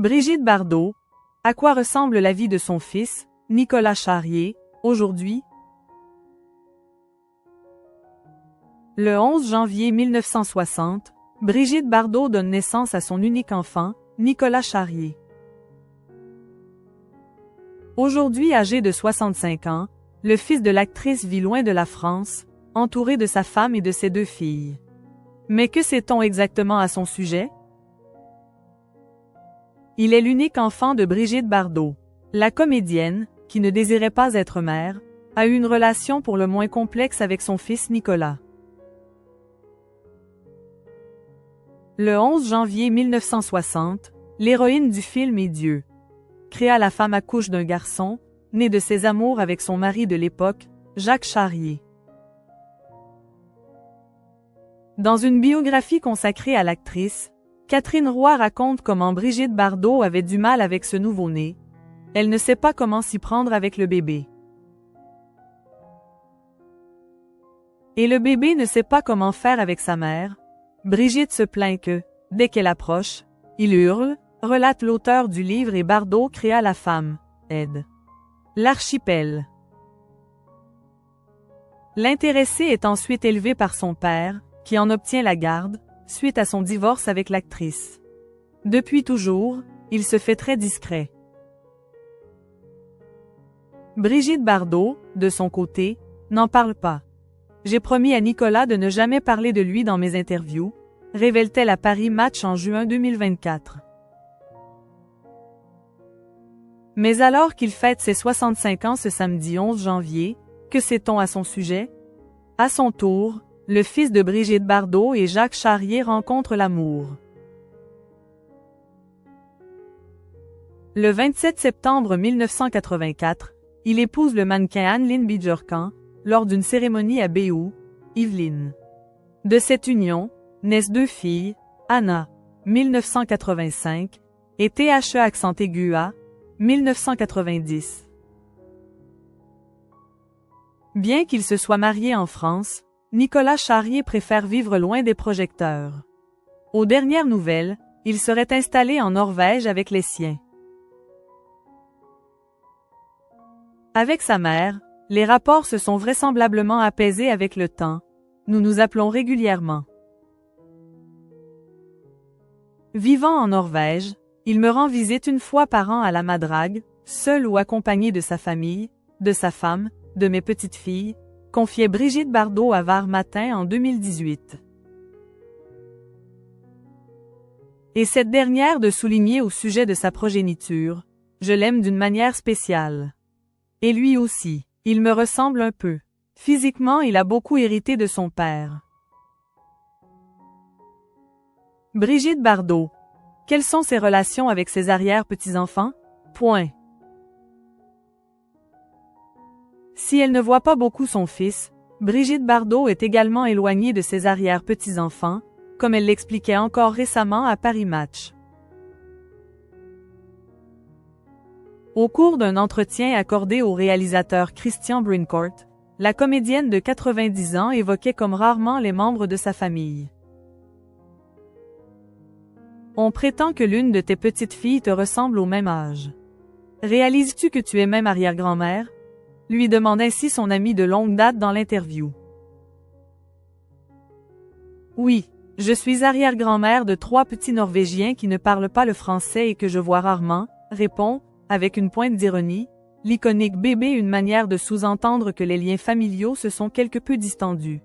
Brigitte Bardot. À quoi ressemble la vie de son fils, Nicolas Charrier, aujourd'hui? Le 11 janvier 1960, Brigitte Bardot donne naissance à son unique enfant, Nicolas Charrier. Aujourd'hui âgé de 65 ans, le fils de l'actrice vit loin de la France, entouré de sa femme et de ses 2 filles. Mais que sait-on exactement à son sujet? Il est l'unique enfant de Brigitte Bardot. La comédienne, qui ne désirait pas être mère, a eu une relation pour le moins complexe avec son fils Nicolas. Le 11 janvier 1960, l'héroïne du film est Dieu. Créa la femme accouche d'un garçon, né de ses amours avec son mari de l'époque, Jacques Charrier. Dans une biographie consacrée à l'actrice, Catherine Roy raconte comment Brigitte Bardot avait du mal avec ce nouveau-né. Elle ne sait pas comment s'y prendre avec le bébé. Et le bébé ne sait pas comment faire avec sa mère. Brigitte se plaint que, dès qu'elle approche, il hurle, relate l'auteur du livre et Bardot créa la femme, Aide. L'archipel. L'intéressé est ensuite élevé par son père, qui en obtient la garde, suite à son divorce avec l'actrice. Depuis toujours, il se fait très discret. Brigitte Bardot, de son côté, n'en parle pas. J'ai promis à Nicolas de ne jamais parler de lui dans mes interviews, révèle-t-elle à Paris Match en juin 2024. Mais alors qu'il fête ses 65 ans ce samedi 11 janvier, que sait-on à son sujet? À son tour, le fils de Brigitte Bardot et Jacques Charrier rencontrent l'amour. Le 27 septembre 1984, il épouse le mannequin Anne-Lyne Bidjorkan, lors d'une cérémonie à Béhout, Yvelines. De cette union, naissent 2 filles, Anna, 1985, et The A, 1990. Bien qu'il se soit marié en France, Nicolas Charrier préfère vivre loin des projecteurs. Aux dernières nouvelles, il serait installé en Norvège avec les siens. Avec sa mère, les rapports se sont vraisemblablement apaisés avec le temps. Nous nous appelons régulièrement. Vivant en Norvège, il me rend visite une fois par an à la Madrague, seul ou accompagné de sa famille, de sa femme, de mes petites filles, confiait Brigitte Bardot à Var Matin en 2018. Et cette dernière de souligner au sujet de sa progéniture, je l'aime d'une manière spéciale. Et lui aussi, il me ressemble un peu. Physiquement, il a beaucoup hérité de son père. Brigitte Bardot. Quelles sont ses relations avec ses arrière-petits-enfants? Si elle ne voit pas beaucoup son fils, Brigitte Bardot est également éloignée de ses arrière-petits-enfants, comme elle l'expliquait encore récemment à Paris Match. Au cours d'un entretien accordé au réalisateur Christian Brincourt, la comédienne de 90 ans évoquait comme rarement les membres de sa famille. On prétend que l'une de tes petites filles te ressemble au même âge. Réalises-tu que tu es même arrière-grand-mère? Lui demande ainsi son ami de longue date dans l'interview. Oui, je suis arrière-grand-mère de 3 petits Norvégiens qui ne parlent pas le français et que je vois rarement, répond, avec une pointe d'ironie, l'iconique bébé, une manière de sous-entendre que les liens familiaux se sont quelque peu distendus.